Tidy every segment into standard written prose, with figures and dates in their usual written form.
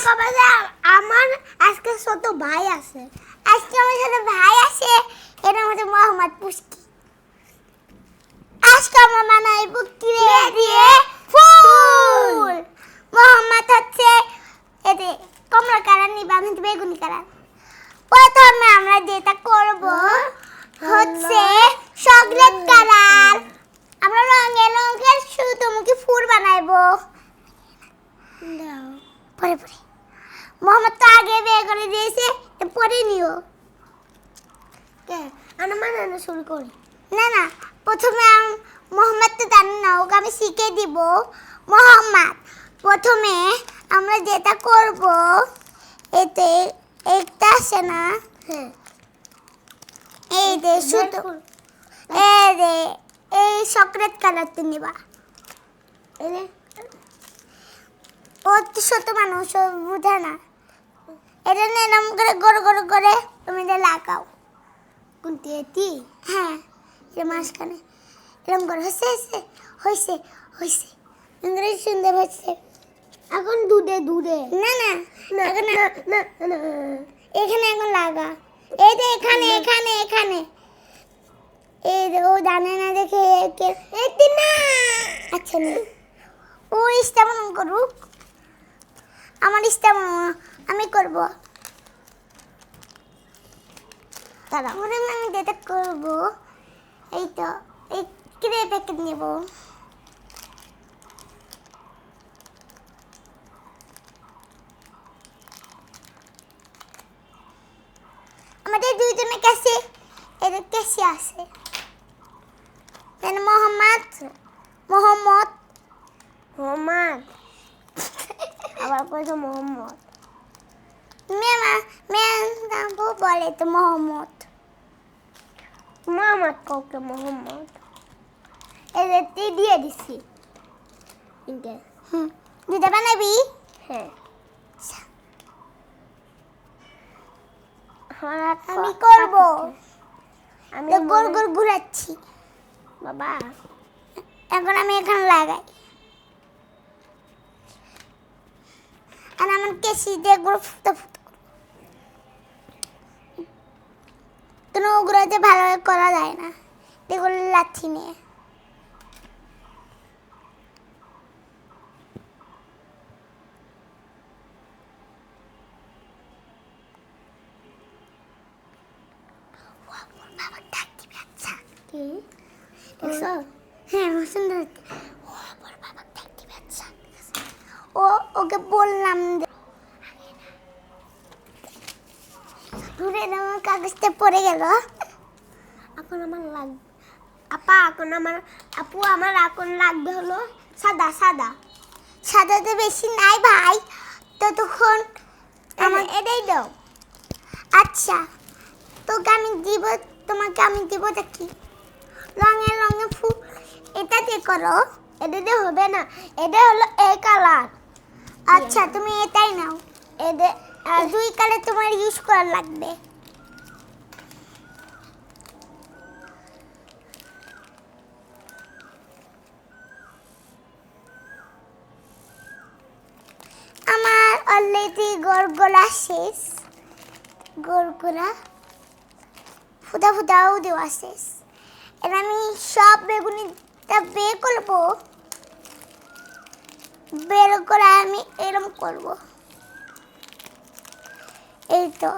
আমার আজকে ছোট ভাই আছে। আজকে আমার সাথে ভাই আছে, এর মধ্যে মোহাম্মদ পুষ্কি। আজকে আমরা বানাইবো ক্লে দিয়ে ফুল। মোহাম্মদ হচ্ছে এতে কমলা কালার, নিবা আমি বেগুনি কালার। প্রথমে আমরা যেটা করব হচ্ছে চকলেট কালার। আমরা রঙের সূর্যমুখী ফুল বানাইবো। পরে পরে মোহাম্মদ তো আগে বিয়ে করে দিয়েছে, পরে নিও। আমরা বানানো শুরু করি। না না, প্রথমে মোহাম্মদ তো জানি না, ওকে আমি শিখে দিব। মোহাম্মদ প্রথমে আমরা যেটা করব, এতে একটা আছে না, এই যে শুধু এই চকলেট কালারটা নিবা। ও তো ছোট মানুষ, বুঝে না। এটা এরম করে গড় গড় করে তুমি এটা লাগাও। কোনটি এটি? হ্যাঁ, এটা মাঝখানে এরম করে হয়েছে হয়েছে হয়েছে হয়েছে, সুন্দর হয়েছে। এখন দুধে দুধে না না এখন না, এখানে এখন লাগা। এই যে এখানে এখানে এখানে এই যে ও জানে না দেখে না। আচ্ছা না, ও ইস্তেমন করুক, আমার ইস্তেমন আমি করব। দাঁড়া, আমি যেটা করব, এই তো এই ক্রে প্যাকেট নেব। আমাদের দুইজনের কাছে এদের কাছে আছে। মোহাম্মদ মোহাম্মদ মোহাম্মদ আবার কইছো মোহাম্মদ। মেয়ে বলে তো মোহাম্মদ। মোহাম্মদ কাউকে মোহাম্মদ এদেরটি দিয়ে দিছি। দিতে বানাবি? হ্যাঁ, আমি করব। আমি গোল গোল ঘুরাচ্ছি বাবা। এখন আমি এখানে লাগাই, আর আমার কেসি দিয়ে গুলো ফুটো ফুটো। কোনো ওগুলোতে ভালোভাবে করা যায় না, এগুলো লাচ্ছি নিয়ে। হ্যাঁ, সুন্দর। ও ওকে বললাম কাগজটা পড়ে গেল। এখন আমার লাগবে আপা, এখন আমার আপু, আমার এখন লাগবে হলো সাদা সাদা। সাদাতে বেশি নাই ভাই, ততক্ষণ আমার এটাই দাও। আচ্ছা, তোকে আমি দিব, তোমাকে আমি দিব দেখি। রঙের রঙের ফুল এটা দিয়ে করো, এটা দিয়ে হবে না, এটা হলো এই কালার। আচ্ছা, তুমি এটাই নাও। এদের দুই কালার তোমার ইউজ করা লাগবে। আমার অলরেডি গড়গড়া শেষ, গড়গড়া ফুটা ফুটাও দেওয়া শেষ। এবার আমি সব বেগুনিটা বের করবো, বের করে আমি এরম করব। এই তো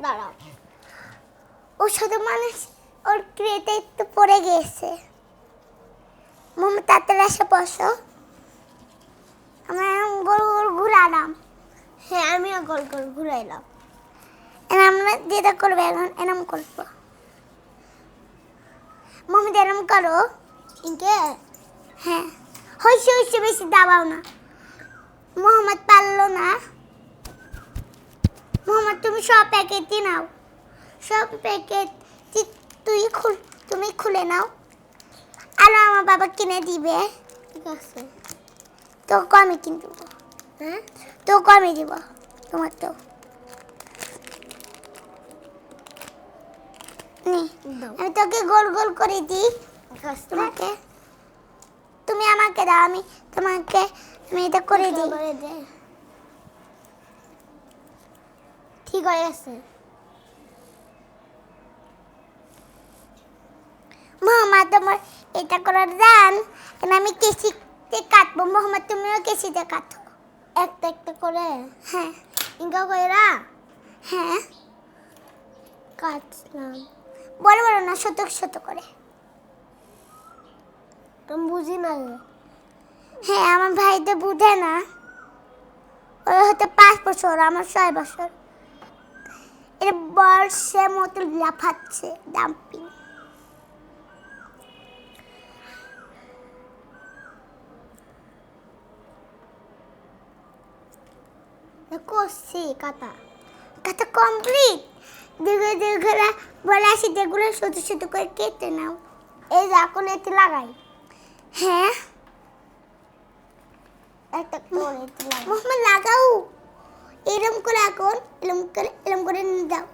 দাঁড়াও, ও শুধু মানুষ ওর ক্রেতে একটু পড়ে গিয়েছে। মোহাম্মদ তাড়াতাড়ি এসে বসো, আমরা গোল গোল ঘুরালাম। হ্যাঁ, আমিও গোল গোল ঘুরাইলাম। আমরা যেটা করবো এখন এরম করবো। মোহাম্মদ এরম করো। ইনকে হ্যাঁ, হইছে হইছে, বেশি দাবাও না। মোহাম্মদ পারলো না। মোহাম্মদ তুমি সব প্যাকেটই নাও, সব প্যাকেট তুমি খুলে নাও, আর আমার বাবা কিনে দিবে। ঠিক আছে, তোকে আমি কিনে দেবো। হ্যাঁ, তোকে আমি দিব, তোমার তো আমি তোকে গোল গোল করে দিই তোমাকে, তুমি আমাকে দাও, আমি তোমাকে আমি এটা করে দিই। ঠিক হয়ে গেছে। মোহাম্মদ তোমার এটা করার দান, আমি কেসিতে কাটবো। মোহাম্মদ তুমিও কেসিতে কাটো একটা একটা করে। হ্যাঁ ইনকা কইরা। হ্যাঁ কাটলাম, বড় বড় না, ছোট ছোট করে। তুমি বুঝি না। হ্যাঁ আমার ভাই তো বুঝে না, ওর হতে 5 বছর, আমার 6 বছর। এটা বর্ষের মতো লাফাচ্ছে ডাম্পিং। করছি কাটা কাটা কমপ্লিট। যেগুলো বলে আসি যেগুলো ছোট ছোট করে কেটে নাও। এই যে এখন এতে লাগাই। হ্যাঁ একটা করে এতে লাগাই। মোহাম্মদ লাগাও এরকম করে, এখন এরকম করে দাও,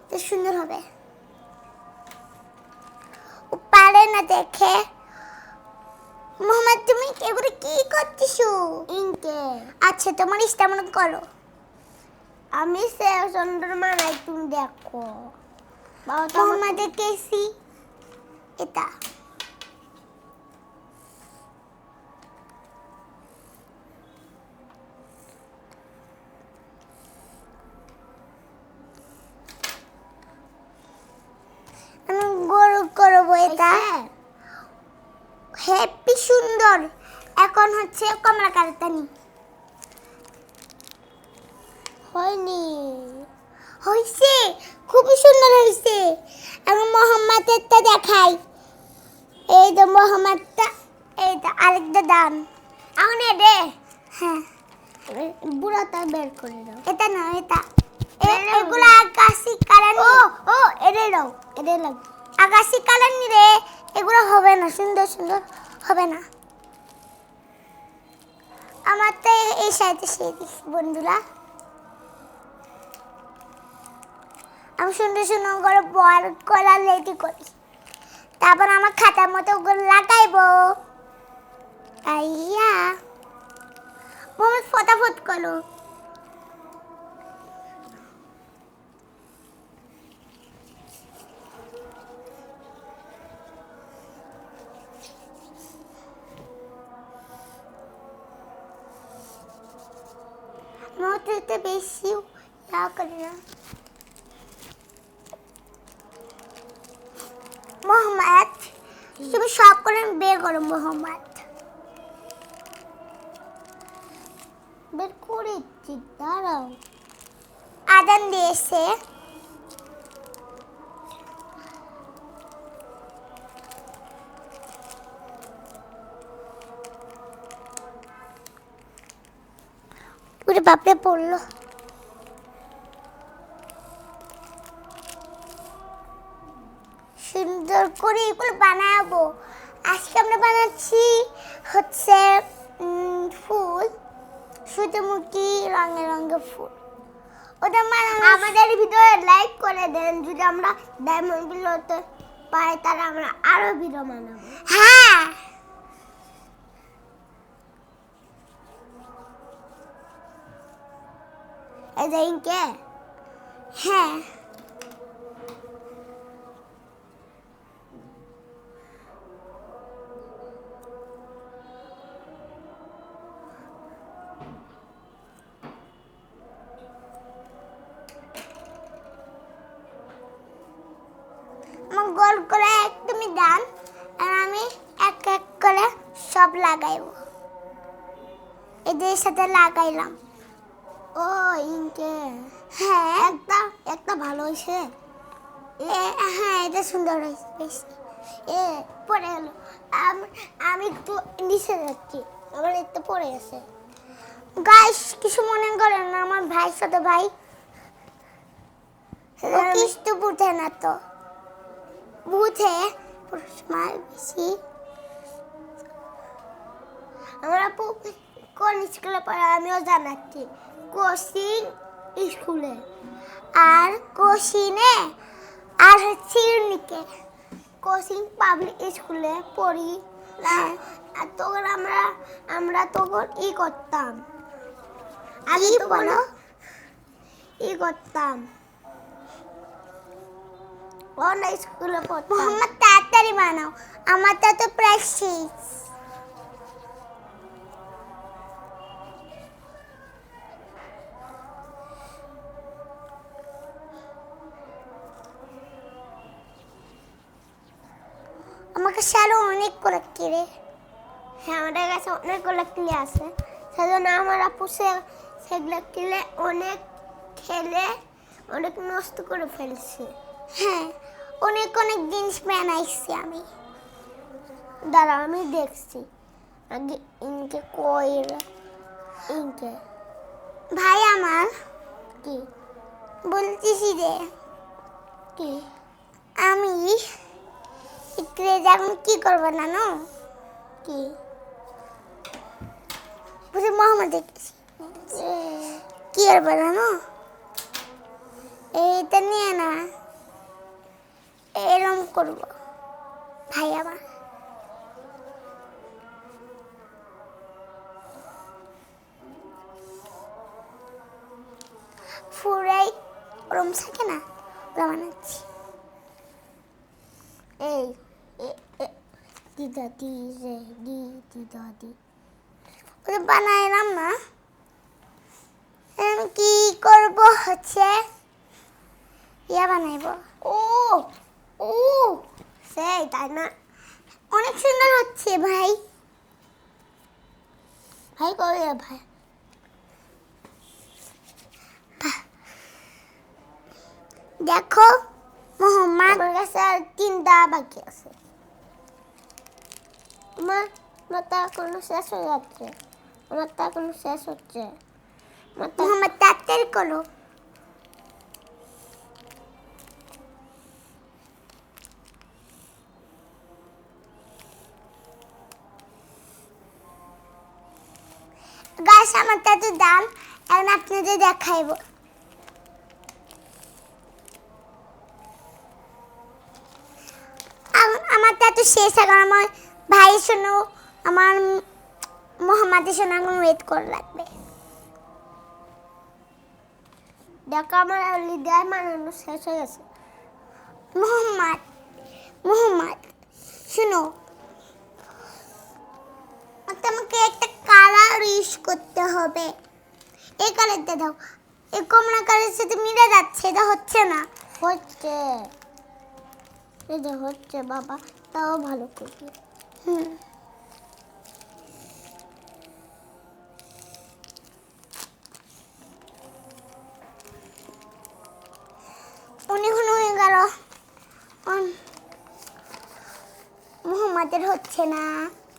তো সুন্দর হবে। ও পারে না দেখে। মোহাম্মদ তুমি এগুলো কি করতেছো? ইনকে। আচ্ছা তোমার ইচ্ছা মনে করো, আমি সে সুন্দর মানাই, তুমি দেখো। মোহাম্মদের কেসি এটা। আমি গোল করবো এটা। হ্যাপি সুন্দর। এখন হচ্ছে কমলা কালারটা নি। হয়নি, হইছে, খুবই সুন্দর হইছে। এখন মোহাম্মদেরটা দেখাই। এই তো মোহাম্মদটা, এইটা আরেকটা দান। এখন দে। হ্যাঁ বুড়াটা বের করে দাও। এটা না, এটা এগুলো আকাশি কালার। ও এটাই দাও, এটাই লাগ। আকাশি কালার নি রে, এগুলো হবে না, সুন্দর সুন্দর হবে না। আমার তো এই সাইডে সেই বন্ধুরা, আমি সুন্দর সুন্দর করে বড় কলার রেডি করি, তারপর আমার খাতার মতো ওগুলো লাগাইবো। আইয়া মোহাম্মদ ফটাফট করো। মোটরতে বেশি ইয়া করি না। মোহাম্মদ তুমি সব করে বের করো। মোহাম্মদ বের করে দাঁড়াও, আদান দিয়েছে। পুরো বাপরে পড়লো। সুন্দর করে এগুলো বানাবো। আজকে আমরা বানাচ্ছি হচ্ছে ফুল, সূর্যমুখী রঙের রঙের ফুল। ওটা আমাদের ভিডিও লাইক করে দেন, যদি আমরা ডায়মন্ড গুলোতে পাই তাহলে আমরা আরো ভিডিও বানাবো। হ্যাঁ এই যে ইনকে। হ্যাঁ গোল করে তুমি দান, আর আমি এক এক করে সব লাগাইবো। এদের সাথে লাগাইলাম। ও ইনকে। হ্যাঁ একটা ভালো হয়েছে। হ্যাঁ এটা সুন্দর হয়েছে বেশি। পড়ে গেল। আমি একটু নিচে যাচ্ছি, আমার একটু পড়ে গেছে। গাইস কিছু মনে করেন না, আমার ভাই ছোট ভাই, কিছু বুঝে না, তো বুঝে সময় বেশি। আমরা কোন স্কুলে পড়ে আমিও জানাচ্ছি, কোচিং স্কুলে। আর কোচিনে আর হচ্ছে ইউনিকে কোচিং পাবলিক স্কুলে পড়ি। আর তখন আমরা তখন করতাম আমি তো বলো করতাম অন্য স্কুলে পড়তাম। মোহাম্মদ তাড়াতাড়ি বানাও, আমারটা তো প্রায় শেষ। আমার কাছে আরো অনেক কোলাক্কি রে। হ্যাঁ, আমাদের কাছে অনেক কোলাক্কি আছে, সেজন্য আমার আপু সেগুলো কিনে অনেক খেলে অনেক নষ্ট করে ফেলছে। হ্যাঁ, অনেক অনেক জিনিস বানাইছি আমি। দাঁড়া, আমি দেখছি আগে ইনকে ইনকে ভাই আমার কি বলতেছি রে, কি আমি এখন কি করবো জানো? কি বুঝি মোহাম্মদ কি করবো জানো? এইটা নিয়ে না এরম করবো ভাই আমার। ফুরাই ওরম থাকে না, ওরা বানাচ্ছি। এই দিদাদি রে দিদাদি ওদের বানাইলাম না। আমি কি করব হচ্ছে বানাইব। ও ও সেই তাই না, অনেক সুন্দর হচ্ছে ভাই। ভাই করে ভাই দেখো মোহাম্মদ, আমার কাছে আর 3টা বাকি আছে। আমার মাথা কোনো শেষ হয়ে যাচ্ছে, আমার তা কোনো শেষ হচ্ছে। মোহাম্মদ তাড়াতাড়ি করো। গাছ আমার তাতে দাম, এখন আপনাদের দেখাইব। আমার তাতে শেষ, এখন আমার ভাই শোনো আমার মোহাম্মদের শোনো এখন ওয়েট করে রাখবে। দেখো আমার লিডার মানানো শেষ হয়ে গেছে। মোহাম্মদ শুনো, তোমাকে একটা কালার ইউজ করতে হবে। এই কালারটা দাও, এই কমলা কালারের সাথে মিলে যাচ্ছে, এটা হচ্ছে না। হচ্ছে, এটা হচ্ছে বাবা, তাও ভালো করবে। অনেকক্ষণ হয়ে গেল, মোহাম্মদের হচ্ছে না।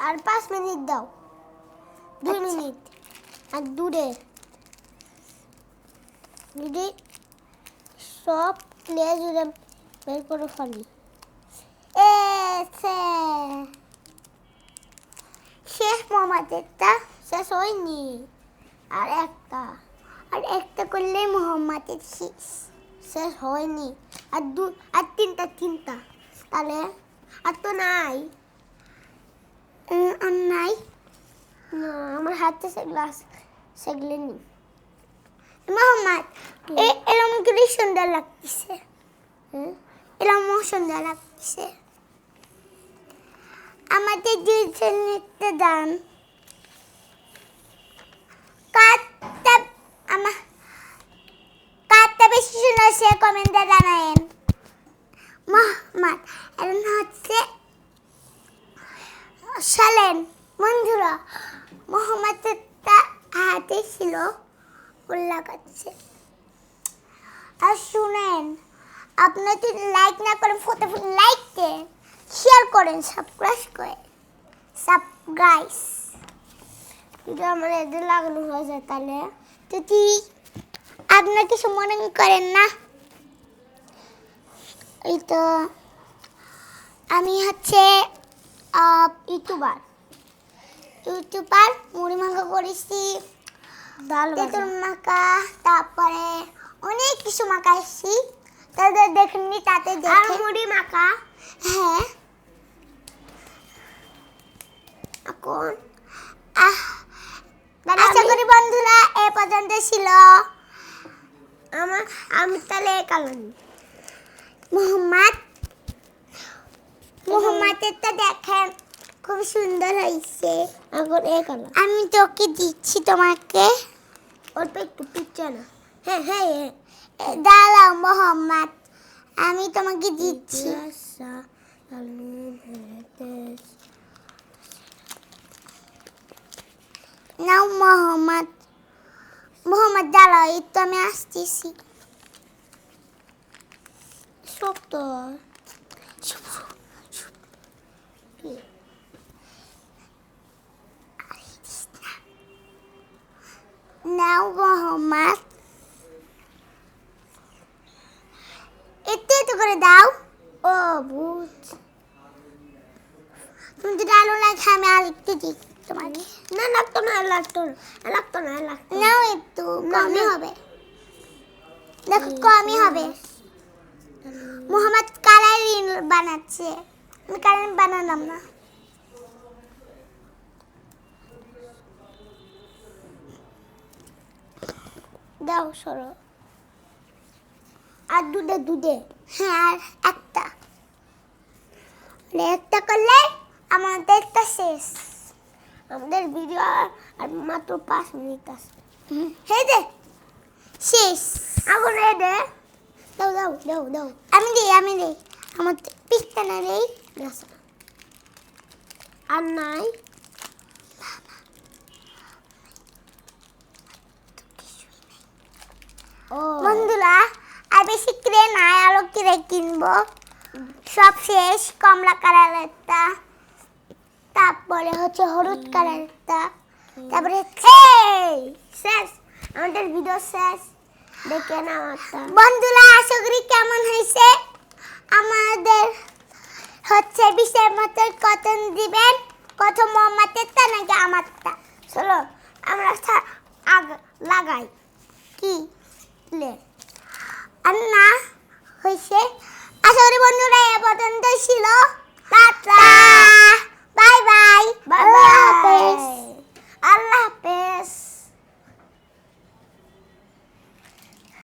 আর 5 মিনিট দাও, 2 মিনিট। আর দূরে দিদি সব প্লে জুড়ে বের করে ফেলি। শেষ মোহাম্মদেরটা শেষ হয়নি, আর একটা করলে মোহাম্মদের শেষ হয়নি। আর তিনটা তাহলে আর তো নাই। নাই না, আমার হাতে সেগুলো নেই। মোহাম্মদ এরকম করে সুন্দর লাগতেছে, এরকম সুন্দর লাগতেছে। আমাদের দুজনের দাম কারটা বেশি সুন্দর সে কমেন্টে জানায়েন। মোহাম্মদ এখন হচ্ছে শালেন। বন্ধুরা মোহাম্মদটা হাতে ছিল, ফুল লাগাচ্ছে। আর শুনেন, আপনারা যদি লাইক না করেন ফটোফট লাইক দেন, শেয়ার করেন, সাবস্ক্রাইব করেন। যদি আমার এদের লাগানো হয়ে যায় তাহলে যদি আপনারা কিছু মনে করেন না। এই তো আমি হচ্ছে ইউটিউবার মুড়ি মাখা করেছি, তেঁতুল মাখা, তারপরে অনেক কিছু মাখাইছি। তাদের দেখেননি তাতে দেখে আর মুড়ি মাখা হ্যাঁ এখন আশা করি বন্ধুরা এই পর্যন্ত ছিল আমি তাহলে কালাম মোহাম্মদের দেখেন খুব সুন্দর হয়েছে এখন এই কালাম আমি তোকে দিচ্ছি তোমাকে অল্প একটু পিচ্ছে না হ্যাঁ হ্যাঁ দাঁড়াও মোহাম্মদ আমি তোমাকে দিচ্ছি নাও মোহাম্মদ দাঁড়াও এই তো আমি আসতেছি শক্ত নাও মোহাম্মদ একটু করে দাও ও বুঝ তুমি যদি আলু লাগে আমি আর একটু দিই তোমাকে না লাগতো না নাও একটু কমই হবে দেখো কমই হবে মোহাম্মদ কালার বানাচ্ছে আমি কালার বানালাম না দাও সরো আর দুধে হ্যাঁ আর একটা করলে আমাদেরটা শেষ আমাদের ভিডিও আর মাত্র 5 মিনিট আছে হে দে শেষ এখন এ দে দাও আমি দিই আমার পিস্তা না রে আর নাই বন্ধুরা আর বেশি ক্রে নাই আরো ক্রে কিনবো সব শেষ কমলা কালারেরটা তারপরে হচ্ছে হলুদ কালারেরটা তারপরে শেষ আমাদের ভিডিও শেষ দেখে না বন্ধুরা আশা করি কেমন হয়েছে আমাদের হচ্ছে বিষয়ের মতো কতন দিবেন কত মোহাম্মদেরটা নাকি আমারটা চলো আমরা লাগাই কি আর না হয়েছে আশা করি বন্ধুরা এ পর্যন্ত ছিল tata bye bye bye bye